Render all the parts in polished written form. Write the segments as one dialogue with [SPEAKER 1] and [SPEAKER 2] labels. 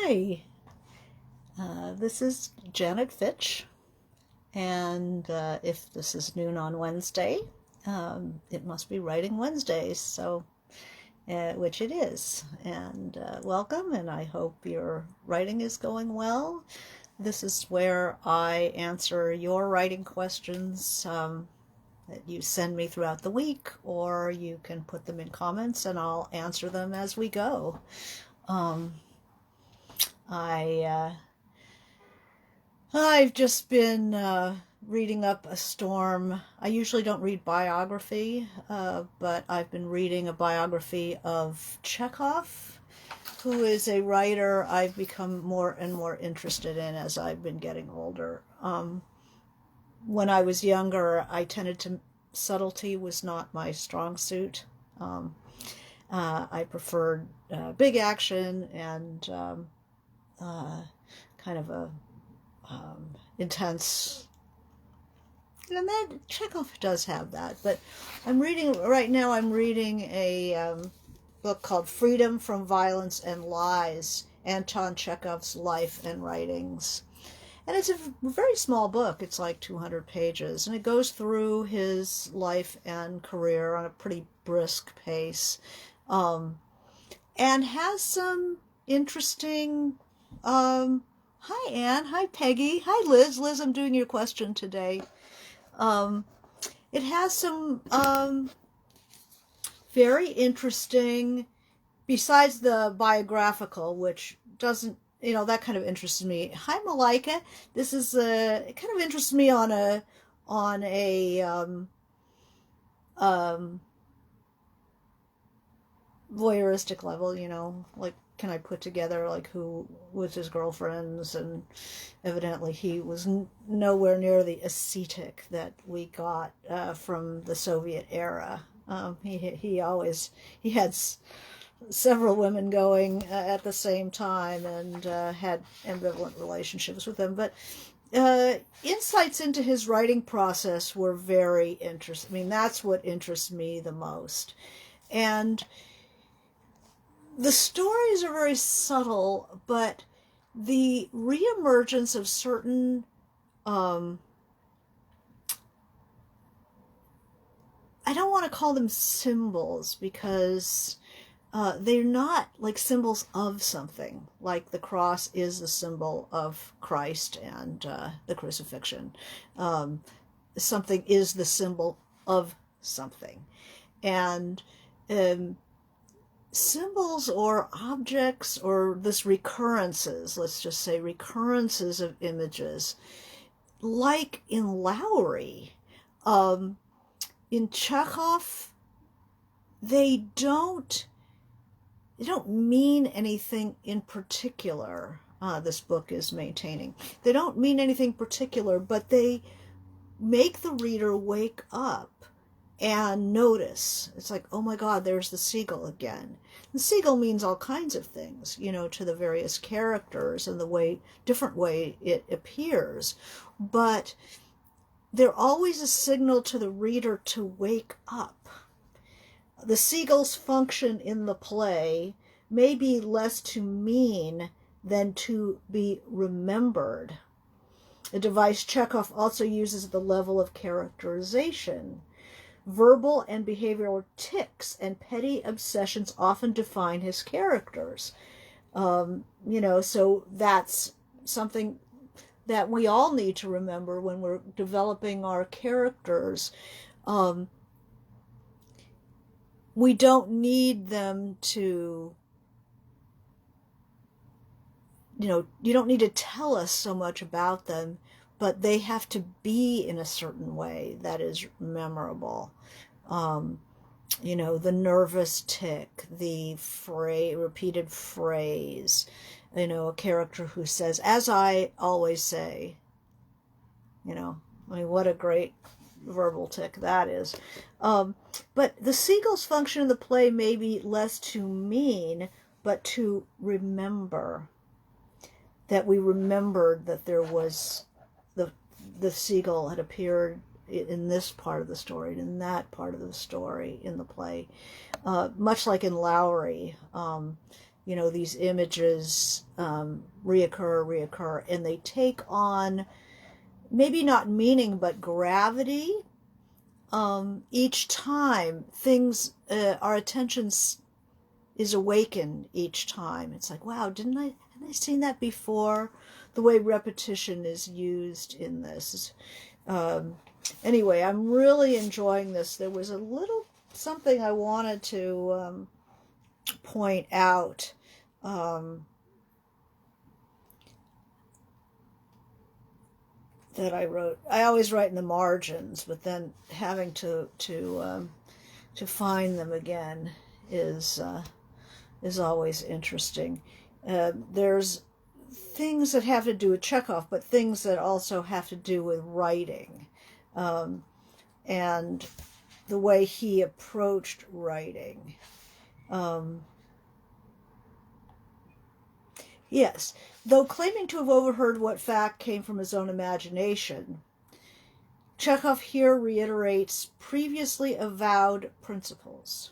[SPEAKER 1] Hi, this is Janet Fitch, and if this is noon on Wednesday, it must be Writing Wednesdays, so which it is. And welcome, and I hope your writing is going well. This is where I answer your writing questions that you send me throughout the week, or you can put them in comments, and I'll answer them as we go. Um, I I've just been reading up A Storm. I usually don't read biography, but I've been reading a biography of Chekhov, who is a writer I've become more and more interested in as I've been getting older. When I was younger, subtlety was not my strong suit. I preferred big action and kind of a intense, and that Chekhov does have that. But I'm reading a book called Freedom from Violence and Lies, Anton Chekhov's Life and Writings. And it's a very small book. It's like 200 pages, and it goes through his life and career on a pretty brisk pace, and has some interesting hi, Anne. Hi, Peggy. Hi, Liz. Liz, I'm doing your question today. It has some very interesting, besides the biographical, which doesn't, that kind of interests me. Hi, Malika. This is it kind of interests me on a voyeuristic level, like, can I put together like who was his girlfriends, and evidently he was nowhere near the ascetic that we got from the Soviet era. He had several women going at the same time, and had ambivalent relationships with them. But insights into his writing process were very interesting. I mean, that's what interests me the most. And the stories are very subtle, but the reemergence of certain I don't want to call them symbols, because they're not like symbols of something. Like the cross is a symbol of Christ and the crucifixion. Something is the symbol of something. And symbols or objects, or this recurrences, let's just say recurrences of images, like in Lowry, in Chekhov, they don't mean anything in particular. This book is maintaining. They don't mean anything particular, but they make the reader wake up and notice. It's like, oh my God, there's the seagull again. The seagull means all kinds of things, to the various characters and different way it appears. But they're always a signal to the reader to wake up. The seagull's function in the play may be less to mean than to be remembered, a device Chekhov also uses at the level of characterization. Verbal and behavioral tics and petty obsessions often define his characters. So that's something that we all need to remember when we're developing our characters. We don't need them to, you don't need to tell us so much about them, but they have to be in a certain way that is memorable. The nervous tic, the repeated phrase, a character who says, as I always say, what a great verbal tic that is. But the seagull's function in the play may be less to mean, but to remember. That we remembered that there was the seagull had appeared in this part of the story, and in that part of the story in the play. Much like in Lowry, these images reoccur, and they take on maybe not meaning but gravity. Each time our attention is awakened each time. It's like, wow, hadn't I seen that before? The way repetition is used in this. Anyway, I'm really enjoying this. There was a little something I wanted to point out. That I wrote. I always write in the margins, but then having to find them again is always interesting. There's things that have to do with Chekhov, but things that also have to do with writing, and the way he approached writing. Yes, though claiming to have overheard what fact came from his own imagination, Chekhov here reiterates previously avowed principles,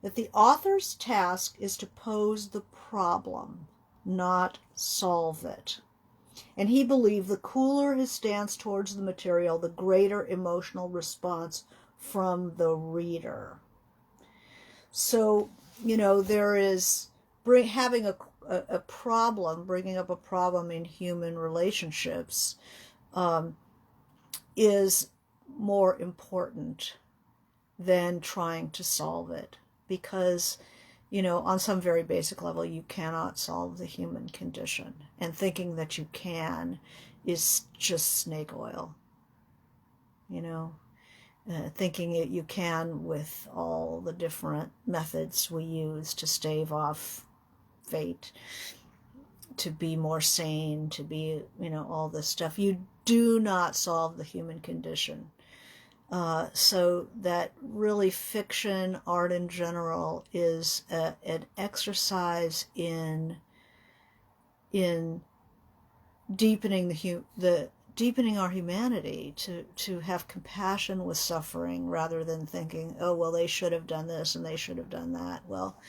[SPEAKER 1] that the author's task is to pose the problem, not solve it. And he believed the cooler his stance towards the material, the greater emotional response from the reader. So, there is having a problem, bringing up a problem in human relationships is more important than trying to solve it, because on some very basic level you cannot solve the human condition, and thinking that you can is just snake oil. Thinking that you can with all the different methods we use to stave off fate, to be more sane, to be, all this stuff. You do not solve the human condition. So that really fiction, art in general, is an exercise in deepening our humanity, to have compassion with suffering, rather than thinking, oh, well, they should have done this and they should have done that. Well,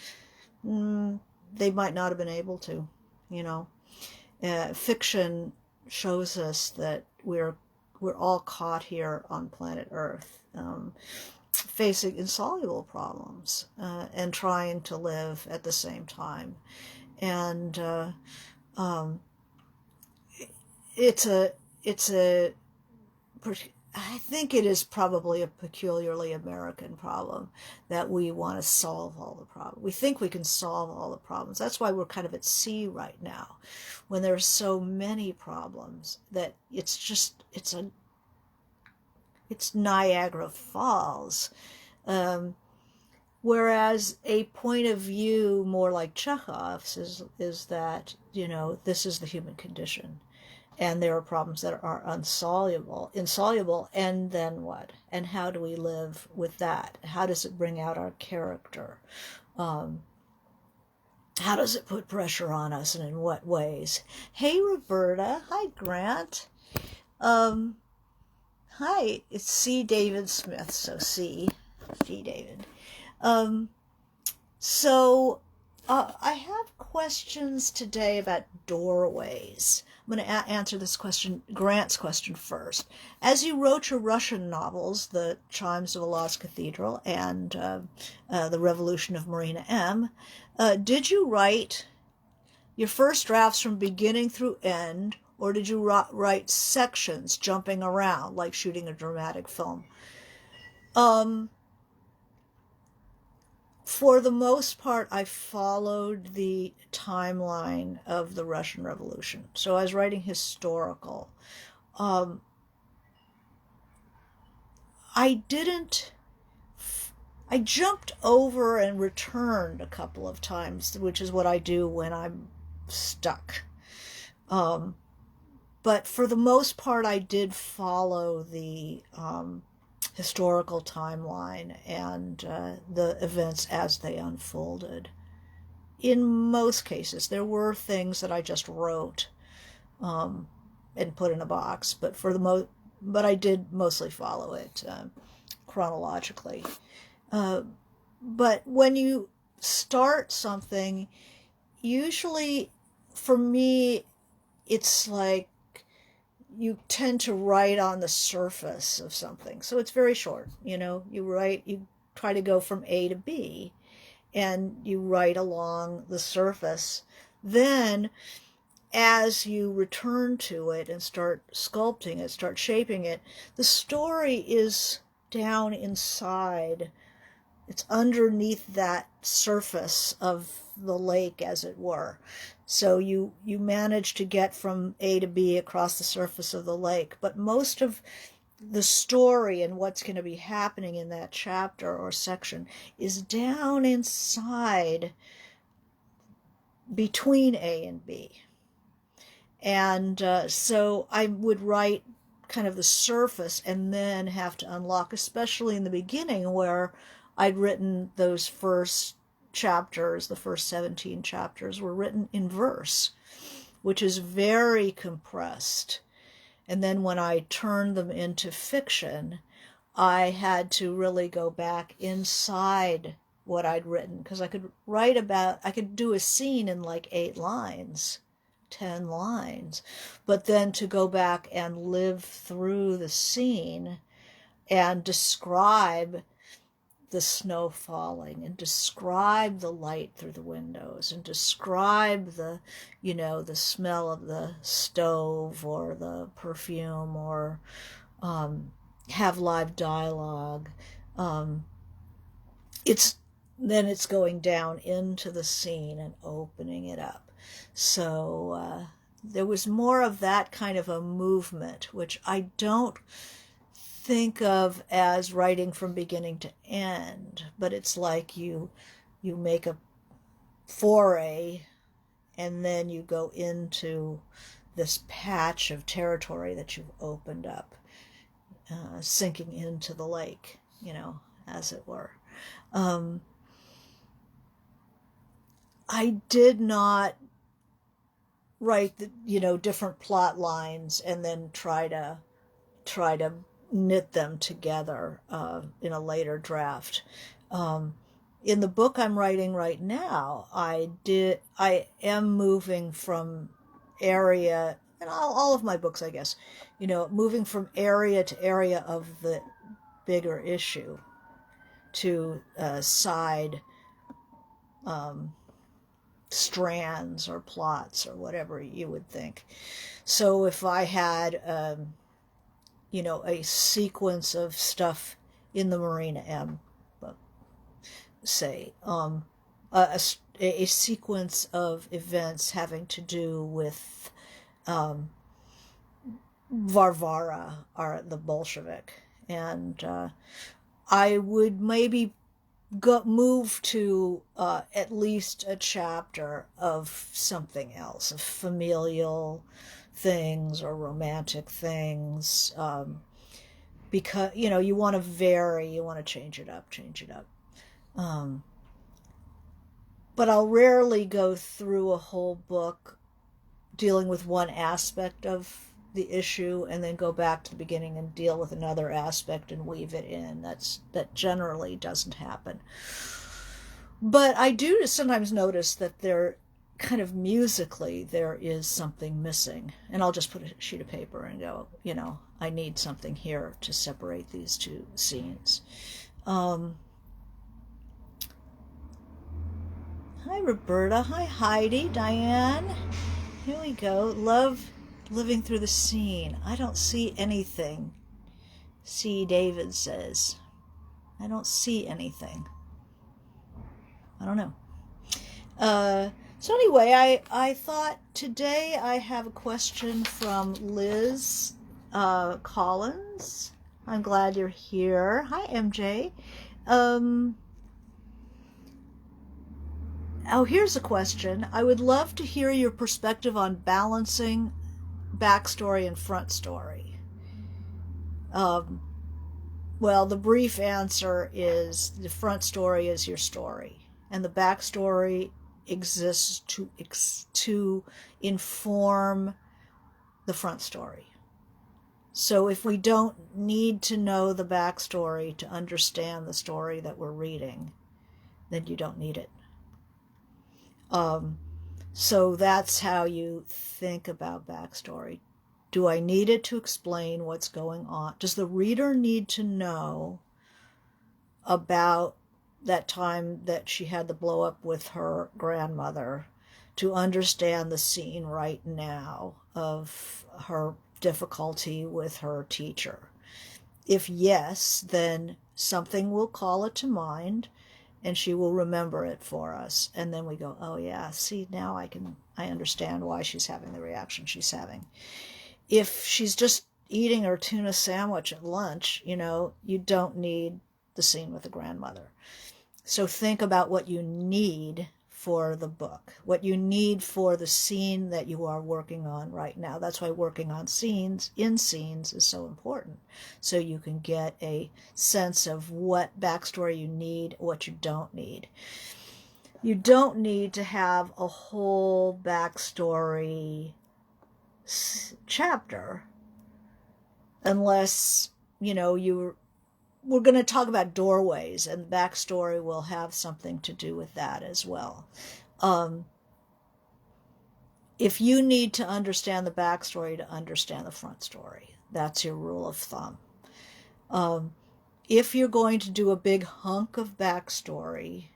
[SPEAKER 1] they might not have been able to, Fiction shows us that we're all caught here on planet Earth, facing insoluble problems, and trying to live at the same time. And I think it is probably a peculiarly American problem, that we want to solve all the problems. We think we can solve all the problems. That's why we're kind of at sea right now, when there's so many problems that it's Niagara Falls. Whereas a point of view more like Chekhov's is that, this is the human condition. And there are problems that are insoluble, and then what? And how do we live with that? How does it bring out our character? How does it put pressure on us, and in what ways? Hey, Roberta. Hi, Grant. Hi, it's C. David Smith, so C. David. I have questions today about doorways. I'm going to answer this question, Grant's question, first. As you wrote your Russian novels, The Chimes of a Lost Cathedral and The Revolution of Marina M., did you write your first drafts from beginning through end, or did you write sections jumping around like shooting a dramatic film? For the most part, I followed the timeline of the Russian Revolution. So I was writing historical. I jumped over and returned a couple of times, which is what I do when I'm stuck. But for the most part, I did follow the historical timeline and the events as they unfolded. In most cases, there were things that I just wrote and put in a box, but but I did mostly follow it chronologically. But when you start something, usually, for me, it's like you tend to write on the surface of something. So it's very short. You try to go from A to B, and you write along the surface. Then, as you return to it and start sculpting it, start shaping it, the story is down inside. It's underneath that surface of the lake, as it were. So you manage to get from A to B across the surface of the lake, but most of the story and what's going to be happening in that chapter or section is down inside between A and B. And so I would write kind of the surface and then have to unlock, especially in the beginning where I'd written those first chapters, the first 17 chapters were written in verse, which is very compressed. And then when I turned them into fiction, I had to really go back inside what I'd written, because I could do a scene in like 8 lines, 10 lines, but then to go back and live through the scene and describe the snow falling and describe the light through the windows and describe the smell of the stove or the perfume, or have live dialogue. It's going down into the scene and opening it up. So there was more of that kind of a movement, which I don't think of as writing from beginning to end, but it's like you make a foray and then you go into this patch of territory that you've opened up, sinking into the lake, as it were. I did not write different plot lines and then try to knit them together in a later draft. In the book I'm writing right now, I am moving from area, and all of my books, I guess, moving from area to area of the bigger issue to side strands or plots or whatever you would think. So if I had a sequence of stuff in the Marina M, say, a sequence of events having to do with Varvara, or the Bolshevik, and I would maybe move to at least a chapter of something else, of familial things or romantic things, because you want to vary, you want to change it up. But I'll rarely go through a whole book dealing with one aspect of the issue and then go back to the beginning and deal with another aspect and weave it in. That generally doesn't happen. But I do sometimes notice that there, kind of musically, there is something missing. And I'll just put a sheet of paper and go, I need something here to separate these two scenes. Hi, Roberta. Hi, Heidi. Diane. Here we go. Love living through the scene. I don't see anything. C. David says. I don't see anything. I don't know. So anyway, I thought today I have a question from Liz Collins. I'm glad you're here. Hi, MJ. Here's a question. I would love to hear your perspective on balancing backstory and front story. Well, the brief answer is the front story is your story, and the backstory exists to inform the front story. So if we don't need to know the backstory to understand the story that we're reading, then you don't need it. So that's how you think about backstory. Do I need it to explain what's going on? Does the reader need to know about that time that she had the blow up with her grandmother to understand the scene right now of her difficulty with her teacher? If yes, then something will call it to mind and she will remember it for us. And then we go, oh yeah, see, now I understand why she's having the reaction she's having. If she's just eating her tuna sandwich at lunch, you don't need the scene with the grandmother. So think about what you need for the book, what you need for the scene that you are working on right now. That's why working on scenes is so important. So you can get a sense of what backstory you need, what you don't need. You don't need to have a whole backstory chapter unless, we're going to talk about doorways, and backstory will have something to do with that as well. If you need to understand the backstory to understand the front story, that's your rule of thumb. If you're going to do a big hunk of backstory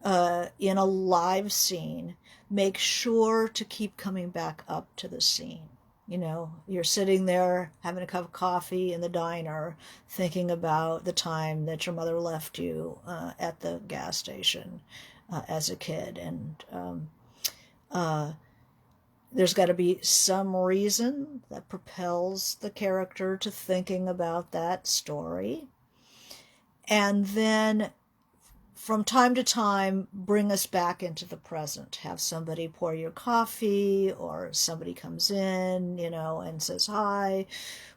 [SPEAKER 1] in a live scene, make sure to keep coming back up to the scene. You're sitting there having a cup of coffee in the diner thinking about the time that your mother left you at the gas station as a kid. And there's got to be some reason that propels the character to thinking about that story. And then from time to time, bring us back into the present. Have somebody pour your coffee, or somebody comes in, and says hi.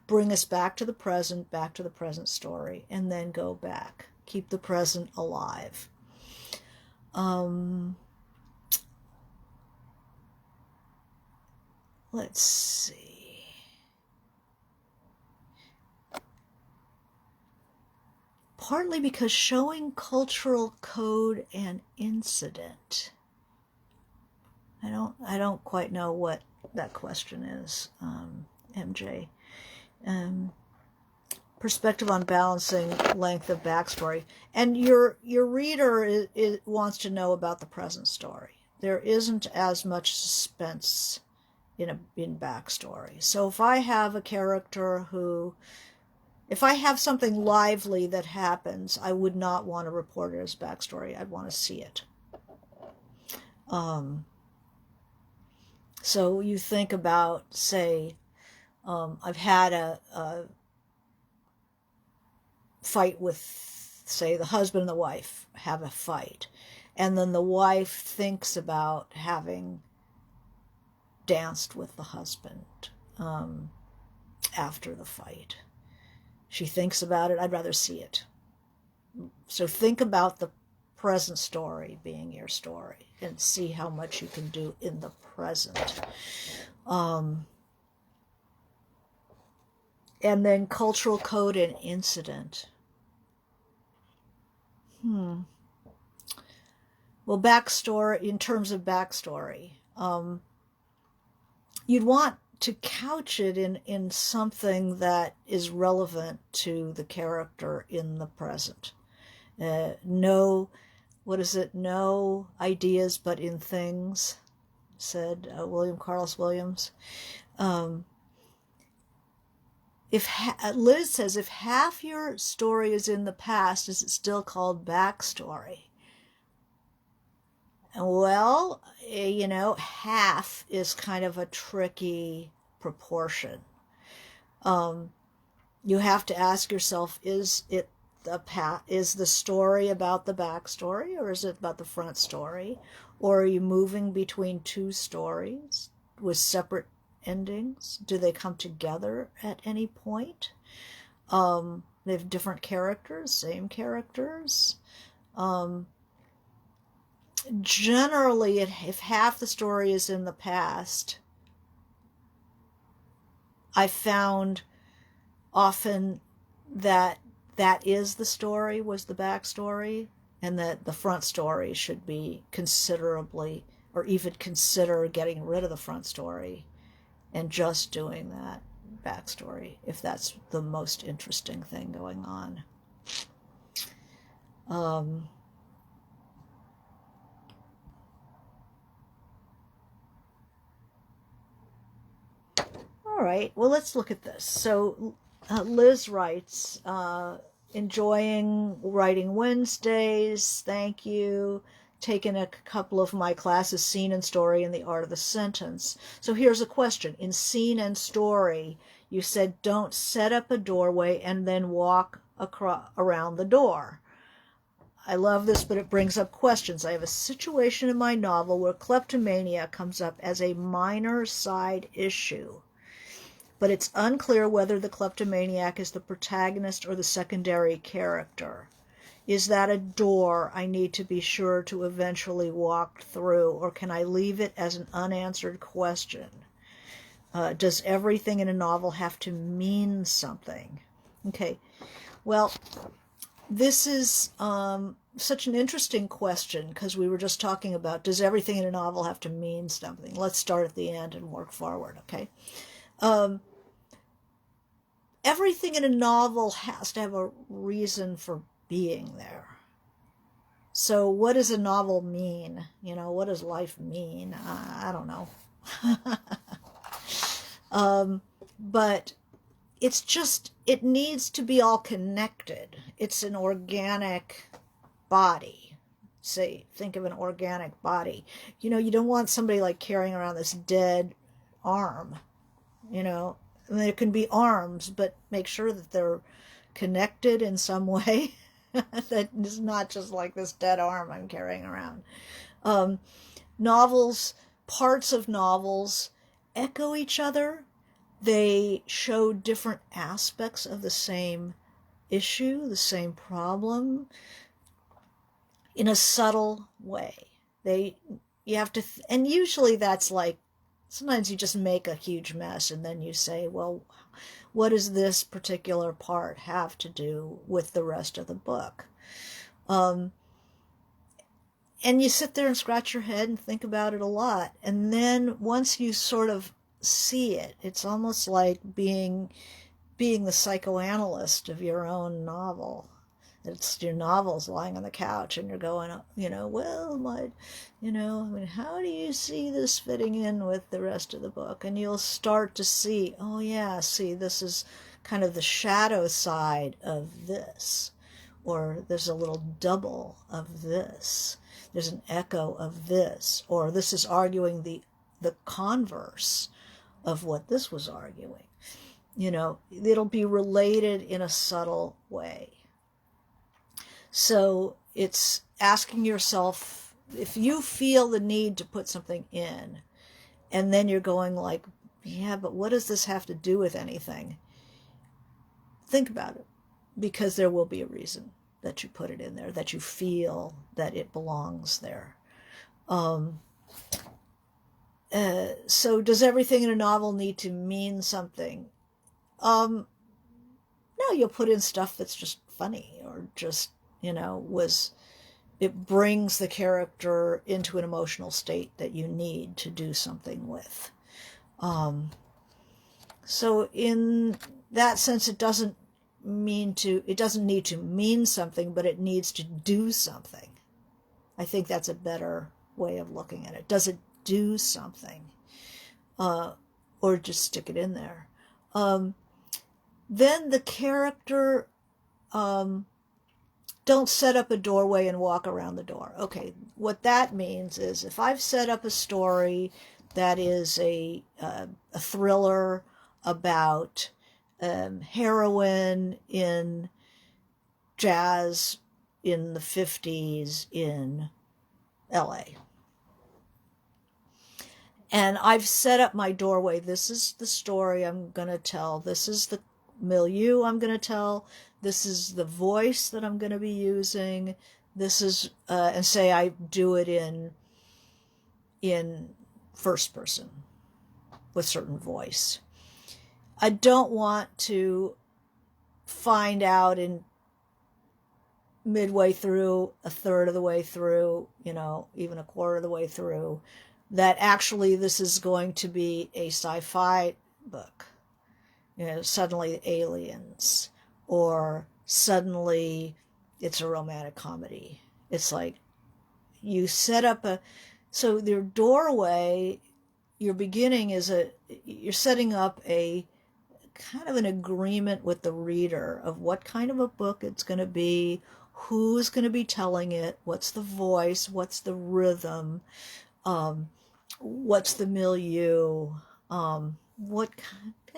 [SPEAKER 1] Bring us back to the present story, and then go back. Keep the present alive. Let's see. Partly because showing cultural code and incident. I don't quite know what that question is, MJ. Perspective on balancing length of backstory. And your reader wants to know about the present story. There isn't as much suspense in backstory. So if I have a character if I have something lively that happens, I would not want to report it as backstory. I'd want to see it. So you think about, say, I've had a fight with, say, the husband and the wife have a fight. And then the wife thinks about having danced with the husband after the fight. She thinks about it. I'd rather see it. So think about the present story being your story and see how much you can do in the present. And then cultural code and incident. Well, backstory, in terms of backstory, you'd want to couch it in something that is relevant to the character in the present. No ideas but in things, said William Carlos Williams. Liz says, if half your story is in the past, is it still called backstory? Well, half is kind of a tricky proportion. You have to ask yourself, is the story about the backstory, or is it about the front story? Or are you moving between two stories with separate endings? Do they come together at any point? They have different characters, same characters. Generally, if half the story is in the past, I found often that is the story, was the backstory, and that the front story should be considerably, or even consider getting rid of the front story and just doing that backstory if that's the most interesting thing going on. All right, well, let's look at this. So Liz writes, enjoying writing Wednesdays, thank you. Taken a couple of my classes, Scene and Story and the Art of the Sentence. So here's a question. In Scene and Story, you said don't set up a doorway and then walk around the door. I love this, but it brings up questions. I have a situation in my novel where kleptomania comes up as a minor side issue, but it's unclear whether the kleptomaniac is the protagonist or the secondary character. Is that a door I need to be sure to eventually walk through, or can I leave it as an unanswered question? Does everything in a novel have to mean something? Okay, well, this is such an interesting question because we were just talking about, does everything in a novel have to mean something? Let's start at the end and work forward, okay? Everything in a novel has to have a reason for being there. So what does a novel mean? What does life mean? I don't know. But it's just, it needs to be all connected. It's an organic body. Say, think of an organic body. You don't want somebody like carrying around this dead arm. And there can be arms, but make sure that they're connected in some way. That is not just like this dead arm I'm carrying around. Novels, parts of novels echo each other. They show different aspects of the same issue, the same problem, in a subtle way. You have to, and usually that's like, sometimes you just make a huge mess and then you say, well, what does this particular part have to do with the rest of the book? And you sit there and scratch your head and think about it a lot. And then once you sort of see it, it's almost like being the psychoanalyst of your own novel. It's your novel's lying on the couch and you're going, well, how do you see this fitting in with the rest of the book? And you'll start to see, oh yeah, see, this is kind of the shadow side of this. Or there's a little double of this. There's an echo of this. Or this is arguing the converse of what this was arguing. It'll be related in a subtle way. So it's asking yourself, if you feel the need to put something in, and then you're going like, yeah, but what does this have to do with anything? Think about it, because there will be a reason that you put it in there, that you feel that it belongs there. So does everything in a novel need to mean something? No, you'll put in stuff that's just funny or just, it brings the character into an emotional state that you need to do something with. So in that sense, it doesn't need to mean something, but it needs to do something. I think that's a better way of looking at it. Does it do something? Or just stick it in there. Then the character, don't set up a doorway and walk around the door. Okay, what that means is if I've set up a story that is a thriller about heroin in jazz in the 50s in LA. And I've set up my doorway. This is the story I'm going to tell. This is the milieu I'm going to tell. This is the voice that I'm going to be using. This is, and say I do it in first person with certain voice. I don't want to find out in midway through, a third of the way through, even a quarter of the way through, that actually this is going to be a sci-fi book. Suddenly aliens, or suddenly it's a romantic comedy. It's like you set up so your doorway, your beginning is you're setting up a kind of an agreement with the reader of what kind of a book it's going to be, who's going to be telling it, what's the voice, what's the rhythm, what's the milieu, what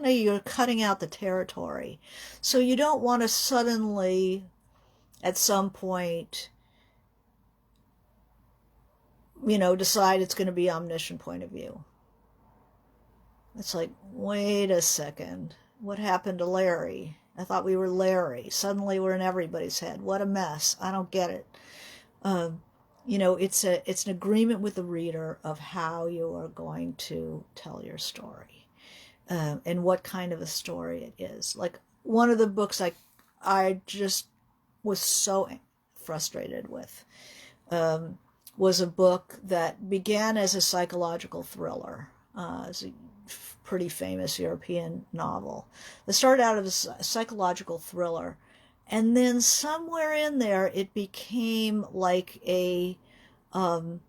[SPEAKER 1] you're cutting out the territory. So you don't want to suddenly, at some point, decide it's going to be omniscient point of view. It's like, wait a second. What happened to Larry? I thought we were Larry. Suddenly we're in everybody's head. What a mess. I don't get it. It's an agreement with the reader of how you are going to tell your story, and what kind of a story it is. Like one of the books I just was so frustrated with was a book that began as a psychological thriller. It's a pretty famous European novel. It started out as a psychological thriller, and then somewhere in there it became like a run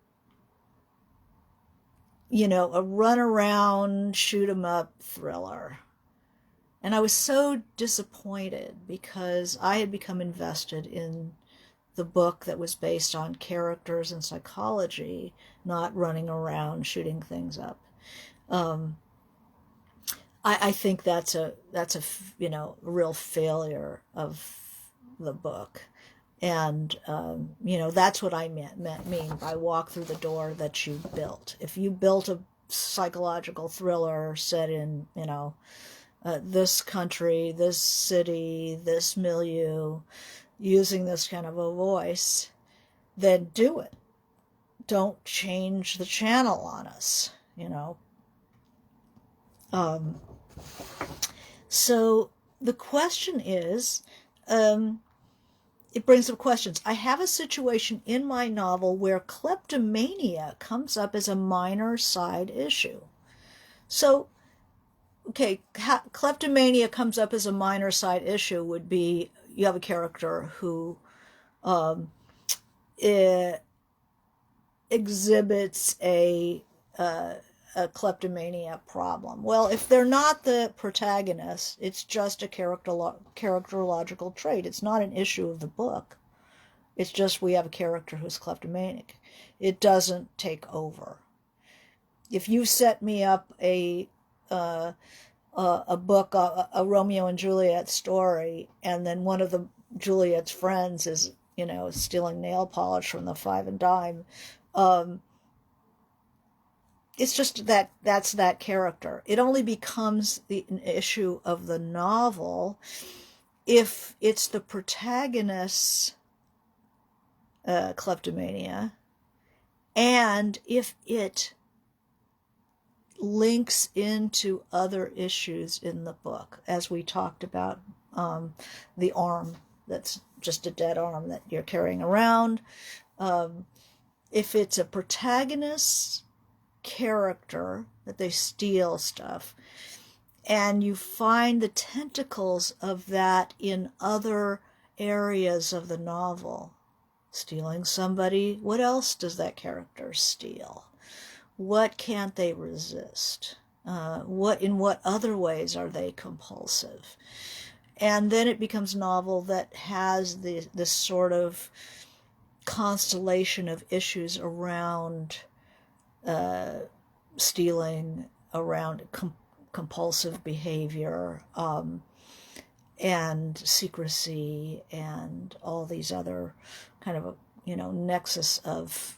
[SPEAKER 1] around, shoot 'em up thriller. And I was so disappointed because I had become invested in the book that was based on characters and psychology, not running around shooting things up. I think that's a real failure of the book. And, that's what I mean by walk through the door that you built. If you built a psychological thriller set in, this country, this city, this milieu, using this kind of a voice, then do it. Don't change the channel on us, So the question is, it brings up questions. I have a situation in my novel where kleptomania comes up as a minor side issue. So, okay, kleptomania comes up as a minor side issue would be you have a character who exhibits a kleptomania problem. Well, if they're not the protagonist, it's just a characterological trait. It's not an issue of the book. It's just we have a character who's kleptomanic. It doesn't take over. If you set me up a book, a Romeo and Juliet story, and then one of the Juliet's friends is, stealing nail polish from the Five and Dime, it's just that's that character. It only becomes an issue of the novel if it's the protagonist's kleptomania, and if it links into other issues in the book, as we talked about, the arm that's just a dead arm that you're carrying around. If it's a protagonist character that they steal stuff, and you find the tentacles of that in other areas of the novel, stealing somebody, what else does that character steal? What can't they resist? In what other ways are they compulsive? And then it becomes a novel that has this sort of constellation of issues around stealing, around compulsive behavior, and secrecy, and all these other kind of nexus of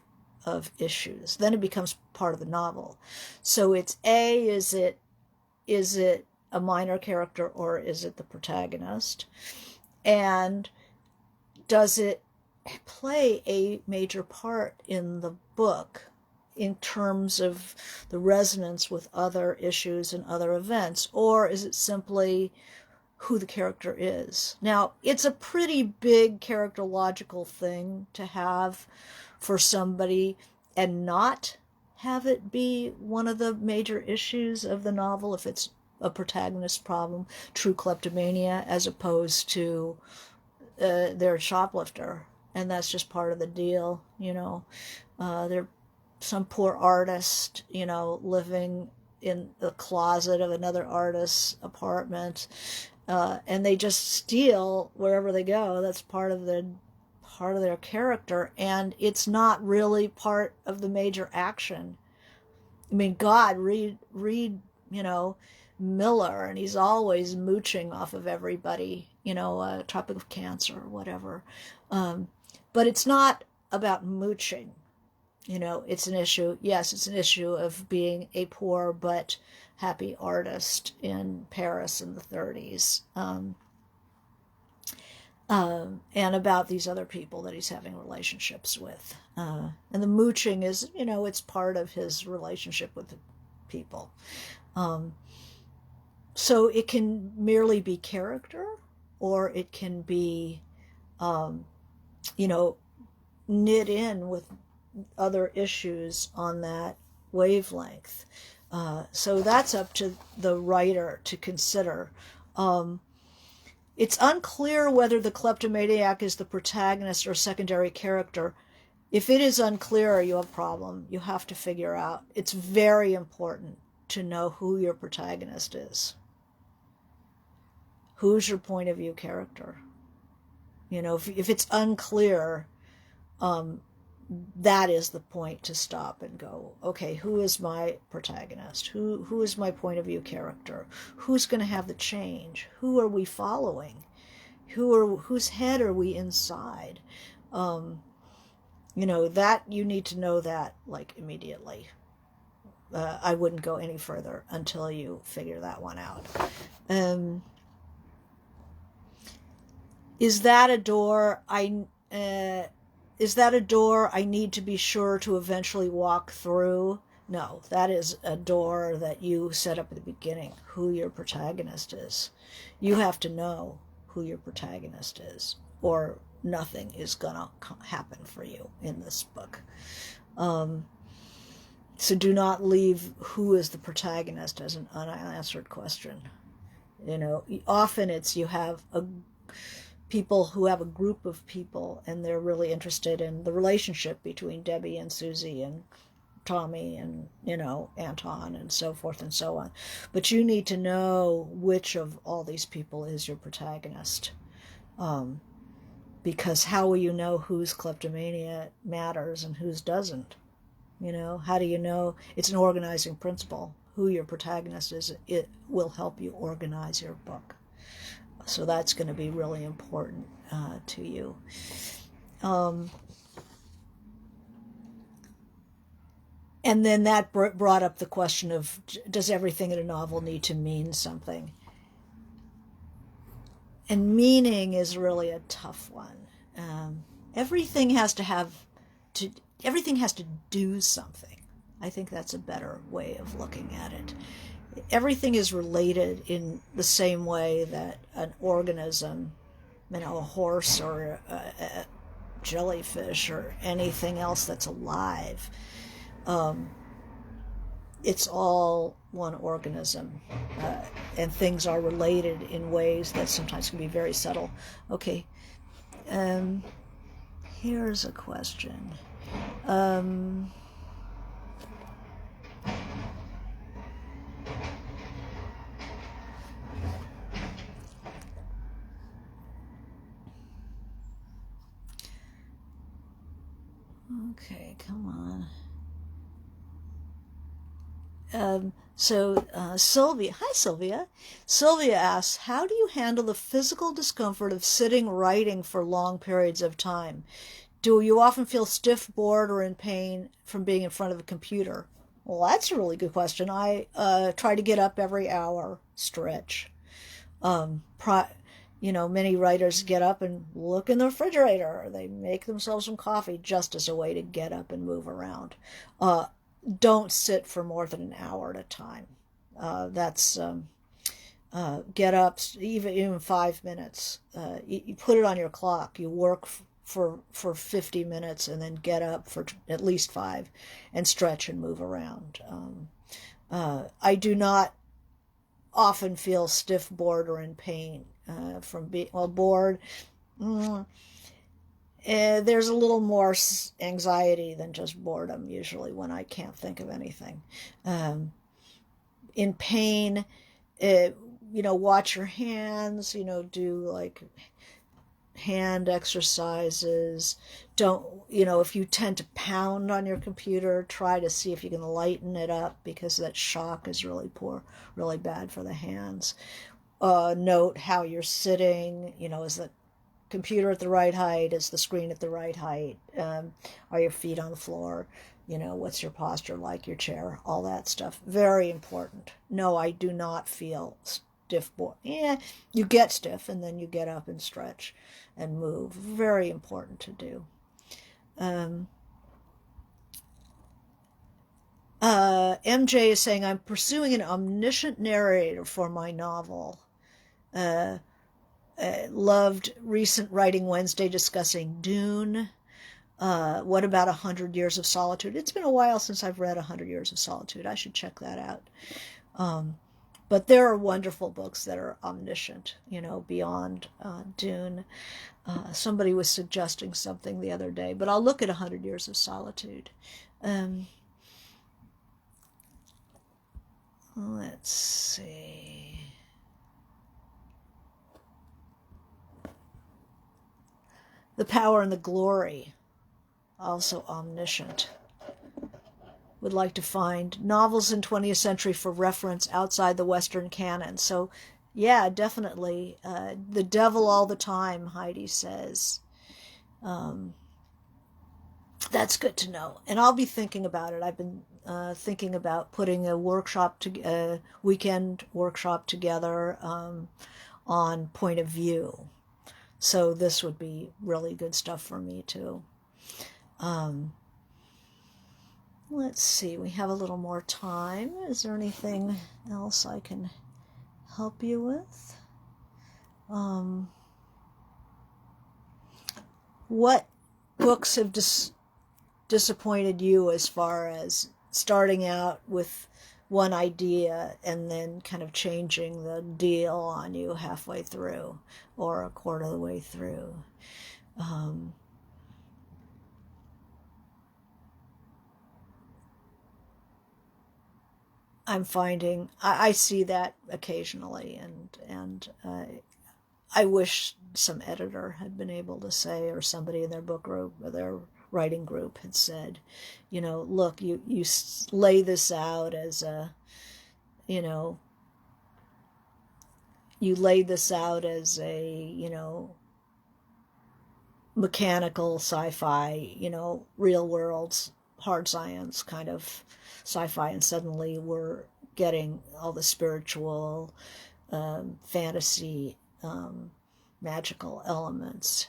[SPEAKER 1] issues. Then it becomes part of the novel. So it's is it a minor character or is it the protagonist? And does it play a major part in the book in terms of the resonance with other issues and other events? Or is it simply who the character is. Now, it's a pretty big characterological thing to have for somebody and not have it be one of the major issues of the novel if it's a protagonist problem, true kleptomania, as opposed to they're a shoplifter. And that's just part of the deal, they're some poor artist, living in the closet of another artist's apartment, and they just steal wherever they go. That's part of their character, and it's not really part of the major action. I mean, God, read Miller, and he's always mooching off of everybody, Tropic of Cancer or whatever. But it's not about mooching. It's an issue. Yes, it's an issue of being a poor but happy artist in Paris in the 30s. And about these other people that he's having relationships with. And the mooching is, it's part of his relationship with the people. So it can merely be character, or it can be, knit in with other issues on that wavelength. So that's up to the writer to consider. It's unclear whether the kleptomaniac is the protagonist or secondary character. If it is unclear, you have a problem. You have to figure out. It's very important to know who your protagonist is. Who's your point of view character? If it's unclear, that is the point to stop and go, okay, who is my protagonist? Who is my point of view character? Who's going to have the change? Who are we following? Whose head are we inside? That you need to know that like immediately. I wouldn't go any further until you figure that one out. Is that a door I need to be sure to eventually walk through? No, that is a door that you set up at the beginning, who your protagonist is. You have to know who your protagonist is, or nothing is going to happen for you in this book. So do not leave who is the protagonist as an unanswered question. Often it's you have people who have a group of people and they're really interested in the relationship between Debbie and Susie and Tommy and, Anton and so forth and so on. But you need to know which of all these people is your protagonist. Because how will you know whose kleptomania matters and whose doesn't? How do you know? It's an organizing principle. Who your protagonist is, it will help you organize your book. So that's going to be really important to you. And then that brought up the question of, does everything in a novel need to mean something? And meaning is really a tough one. Everything has to do something. I think that's a better way of looking at it. Everything is related in the same way that an organism, a horse or a jellyfish or anything else that's alive, it's all one organism, and things are related in ways that sometimes can be very subtle. Okay, here's a question. Okay, come on. Sylvia, hi Sylvia. Sylvia asks, how do you handle the physical discomfort of sitting writing for long periods of time? Do you often feel stiff, bored, or in pain from being in front of a computer? Well, that's a really good question. I try to get up every hour, stretch. Many writers get up and look in the refrigerator, or they make themselves some coffee just as a way to get up and move around. Don't sit for more than an hour at a time. That's Get up, even 5 minutes. You put it on your clock. You work for 50 minutes and then get up for at least 5 and stretch and move around. I do not often feel stiff, bored, or in pain from being, well, bored. There's a little more anxiety than just boredom usually when I can't think of anything. In pain, watch your hands, do like hand exercises. Don't, if you tend to pound on your computer, try to see if you can lighten it up, because that shock is really bad for the hands. Note how you're sitting, is the computer at the right height? Is the screen at the right height? Are your feet on the floor? What's your posture like, your chair, all that stuff. Very important. No, I do not feel stiff. You get stiff and then you get up and stretch and move. Very important to do. MJ is saying, I'm pursuing an omniscient narrator for my novel. Loved recent Writing Wednesday discussing Dune. What about 100 Years of Solitude? It's been a while since I've read 100 Years of Solitude. I should check that out. But there are wonderful books that are omniscient, beyond Dune. Somebody was suggesting something the other day, but I'll look at 100 Years of Solitude. Let's see. The Power and the Glory, also omniscient. Would like to find novels in 20th century for reference outside the Western canon. So, yeah, definitely. The Devil All the Time, Heidi says. That's good to know. And I'll be thinking about it. I've been thinking about putting a weekend workshop together on point of view. So this would be really good stuff for me too. Let's see, we have a little more time. Is there anything else I can help you with? What books have disappointed you as far as starting out with one idea and then kind of changing the deal on you halfway through or a quarter of the way through? I'm finding I see that occasionally, and I wish some editor had been able to say, or somebody in their book group or their writing group had said, look, you lay this out as you laid this out as a, mechanical sci-fi, real world, hard science kind of sci-fi, and suddenly we're getting all the spiritual, fantasy, magical elements,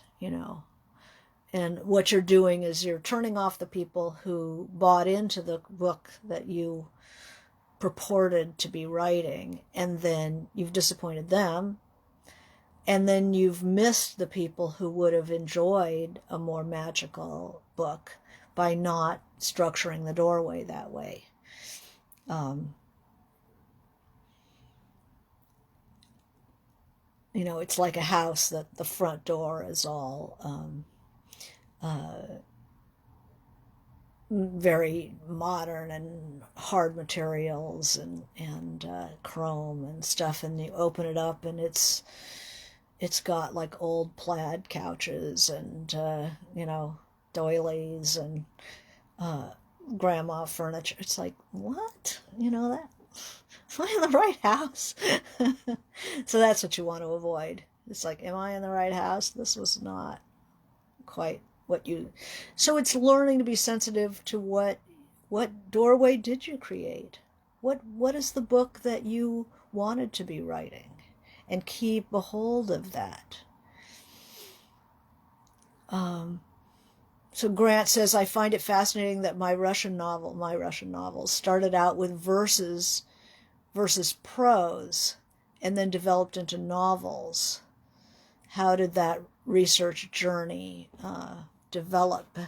[SPEAKER 1] And what you're doing is you're turning off the people who bought into the book that you purported to be writing, and then you've disappointed them, and then you've missed the people who would have enjoyed a more magical book by not structuring the doorway that way. It's like a house that the front door is all very modern and hard materials and chrome and stuff, and you open it up and it's got like old plaid couches and doilies and grandma furniture. It's like, what? That, am I in the right house? So that's what you want to avoid. It's like, am I in the right house? This was not quite what you... So it's learning to be sensitive to what doorway did you create? What is the book that you wanted to be writing? And keep a hold of that. So Grant says, I find it fascinating that my Russian novels started out with verses versus prose, and then developed into novels. How did that research journey develop?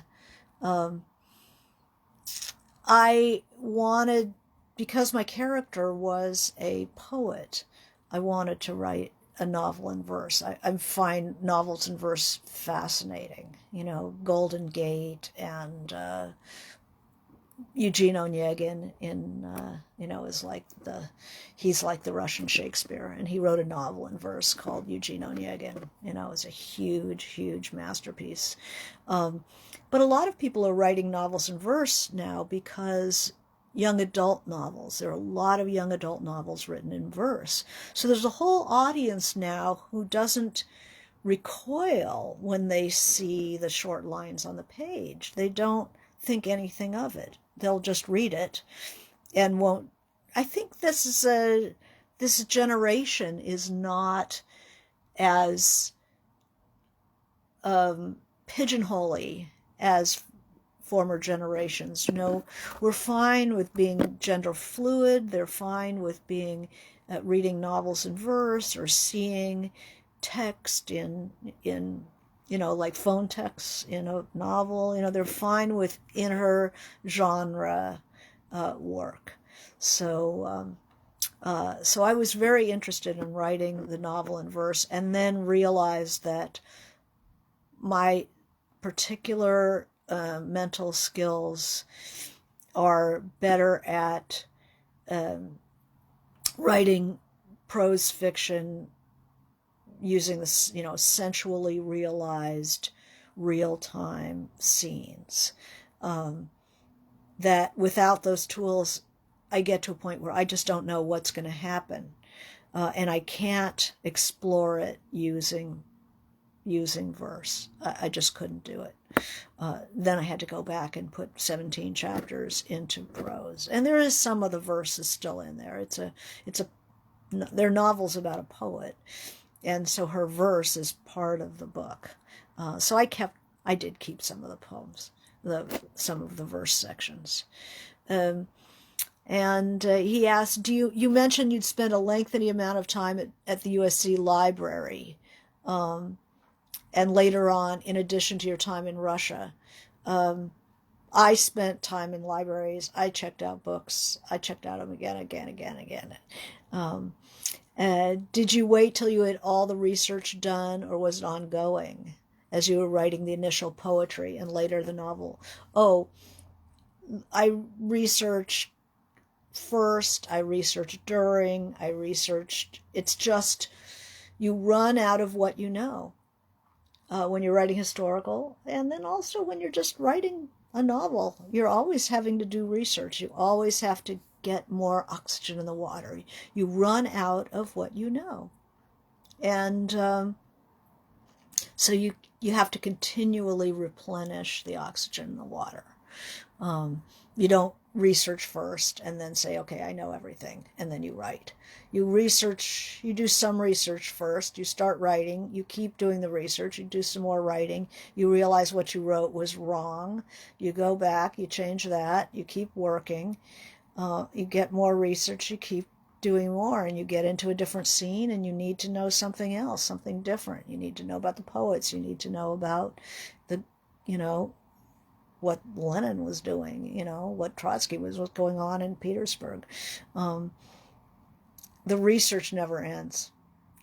[SPEAKER 1] I wanted, because my character was a poet, I wanted to write a novel in verse. I find novels in verse fascinating. Golden Gate and Eugene Onegin is he's like the Russian Shakespeare, and he wrote a novel in verse called Eugene Onegin. It's a huge, huge masterpiece. But a lot of people are writing novels in verse now because young adult novels. There are a lot of young adult novels written in verse. So there's a whole audience now who doesn't recoil when they see the short lines on the page. They don't think anything of it. They'll just read it and won't. I think this generation is not as pigeonholy as former generations. We're fine with being gender fluid. They're fine with being reading novels in verse or seeing text in like phone texts in a novel. They're fine with inter-genre work. So I was very interested in writing the novel in verse, and then realized that my particular mental skills are better at writing prose fiction using this, sensually realized real-time scenes. That without those tools, I get to a point where I just don't know what's going to happen. And I can't explore it using verse. I just couldn't do it. Then I had to go back and put 17 chapters into prose. And there is some of the verses still in there. They're novels about a poet. And so her verse is part of the book. So I did keep some of the poems, some of the verse sections. And he asked, you mentioned you'd spent a lengthy amount of time at the USC library, and later on, in addition to your time in Russia. I spent time in libraries. I checked out books. I checked out them again. Did you wait till you had all the research done, or was it ongoing as you were writing the initial poetry and later the novel? Oh, I researched first, I researched during, it's just, you run out of what you know when you're writing historical, and then also when you're just writing a novel. You're always having to do research. You always have to get more oxygen in the water. You run out of what you know. And so you have to continually replenish the oxygen in the water. You don't research first and then say, okay, I know everything, and then you write. You do some research first, you start writing, you keep doing the research, you do some more writing, you realize what you wrote was wrong, you go back, you change that, you keep working, you get more research, you keep doing more, and you get into a different scene, and you need to know something else, something different. You need to know about the poets, you need to know about what Lenin was doing, what Trotsky was going on in Petersburg. The research never ends.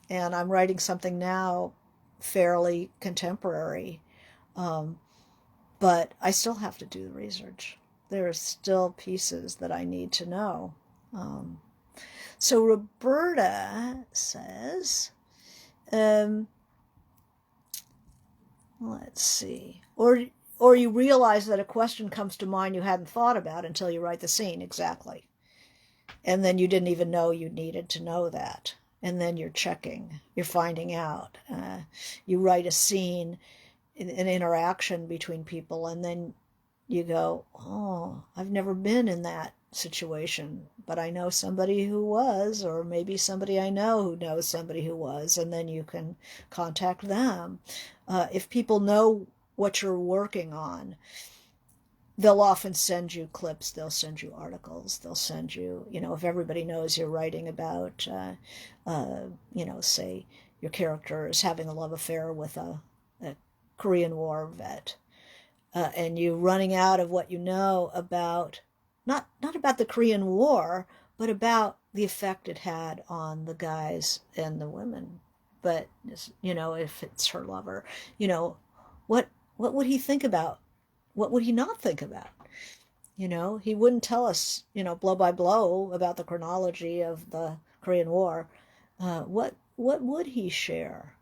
[SPEAKER 1] And I'm writing something now fairly contemporary, but I still have to do the research. There are still pieces that I need to know. So Roberta says, let's see, or you realize that a question comes to mind you hadn't thought about until you write the scene. Exactly. And then you didn't even know you needed to know that. And then you're checking, you're finding out. You write a scene, an interaction between people, and then you go, oh, I've never been in that situation, but I know somebody who was, or maybe somebody I know who knows somebody who was, and then you can contact them. If people know what you're working on, they'll often send you clips, they'll send you articles, they'll send you, if everybody knows you're writing about, say your character is having a love affair with a Korean War vet, and you running out of what you know about, not about the Korean War, but about the effect it had on the guys and the women. But, if it's her lover, what would he think about? What would he not think about? He wouldn't tell us, blow by blow about the chronology of the Korean War. What would he share?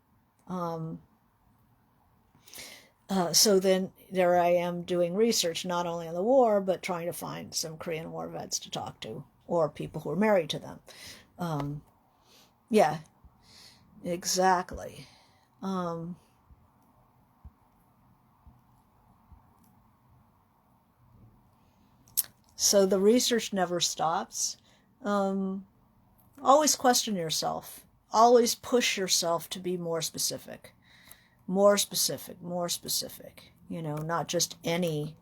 [SPEAKER 1] So then there I am doing research not only on the war, but trying to find some Korean War vets to talk to, or people who are married to them. Yeah, exactly. So the research never stops. Always question yourself. Always push yourself to be more specific. More specific, more specific. Not just any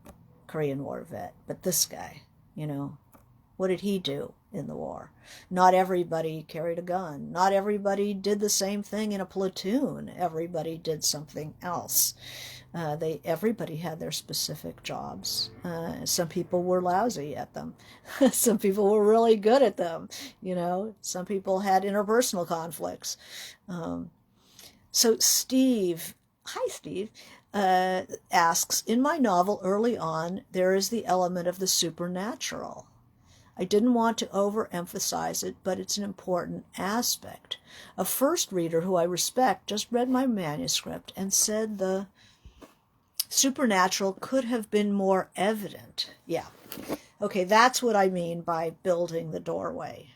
[SPEAKER 1] Korean War vet, but this guy. What did he do in the war? Not everybody carried a gun. Not everybody did the same thing in a platoon. Everybody did something else. Everybody had their specific jobs. Some people were lousy at them. Some people were really good at them. Some people had interpersonal conflicts. So Steve, hi Steve, asks, in my novel early on, there is the element of the supernatural. I didn't want to overemphasize it, but it's an important aspect. A first reader who I respect just read my manuscript and said the supernatural could have been more evident. Yeah. Okay, that's what I mean by building the doorway.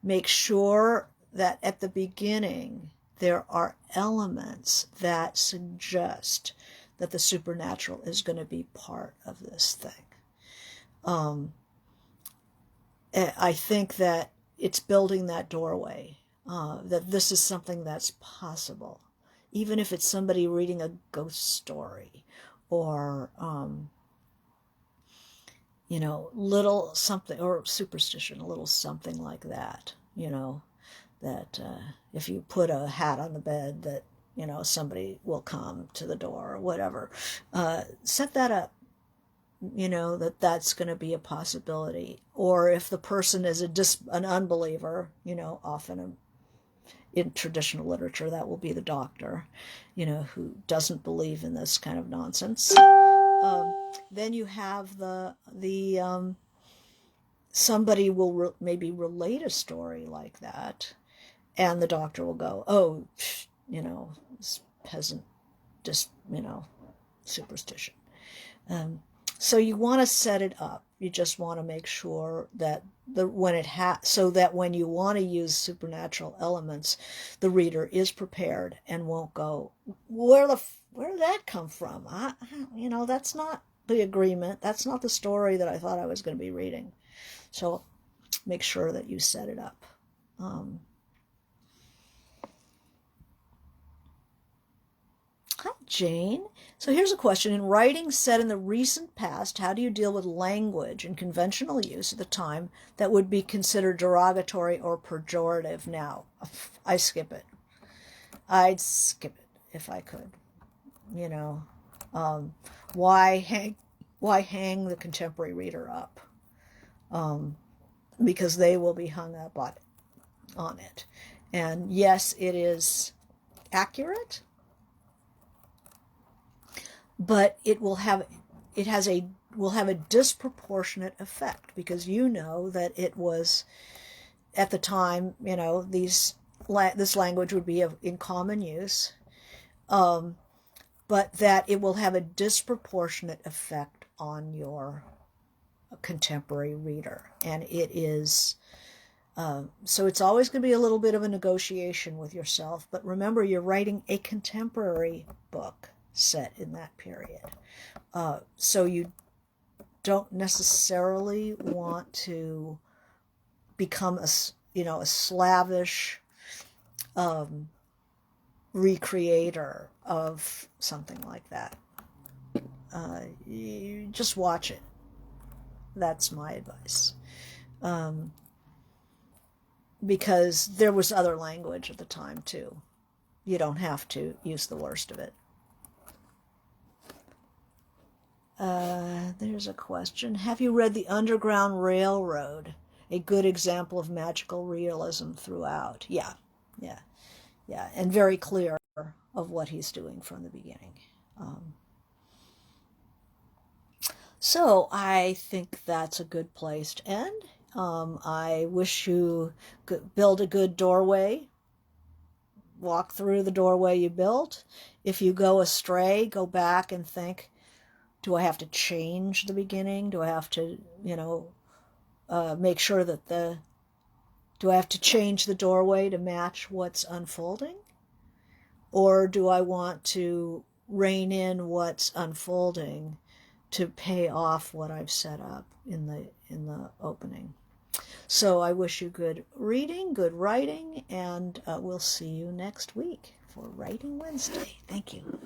[SPEAKER 1] Make sure that at the beginning there are elements that suggest that the supernatural is going to be part of this thing. I think that it's building that doorway, that this is something that's possible, even if it's somebody reading a ghost story or, little something, or superstition, a little something like that, that if you put a hat on the bed that, somebody will come to the door or whatever. Set that up. That's going to be a possibility. Or if the person is an unbeliever, often in traditional literature that will be the doctor, who doesn't believe in this kind of nonsense. Then you have the somebody will maybe relate a story like that, and the doctor will go, oh, this peasant, just superstition. So you want to set it up. You just want to make sure that so that when you want to use supernatural elements, the reader is prepared and won't go, where did that come from? That's not the agreement. That's not the story that I thought I was going to be reading. So make sure that you set it up. Hi, Jane. So here's a question. In writing set in the recent past, how do you deal with language and conventional use at the time that would be considered derogatory or pejorative now? I skip it. I'd skip it if I could. Why hang the contemporary reader up? Because they will be hung up on it. And yes, it is accurate, but it will have a disproportionate effect, because that it was at the time, this language would be in common use, but that it will have a disproportionate effect on your contemporary reader. And it is so it's always going to be a little bit of a negotiation with yourself, but remember, you're writing a contemporary book set in that period. So you don't necessarily want to become a slavish recreator of something like that. You just watch it. That's my advice. Because there was other language at the time too. You don't have to use the worst of it. There's a question. Have you read The Underground Railroad? A good example of magical realism throughout. Yeah. And very clear of what he's doing from the beginning. So I think that's a good place to end. I wish you could build a good doorway. Walk through the doorway you built. If you go astray, go back and think, do I have to change the beginning? Do I have to, make sure that do I have to change the doorway to match what's unfolding? Or do I want to rein in what's unfolding to pay off what I've set up in the opening? So I wish you good reading, good writing, and we'll see you next week for Writing Wednesday. Thank you.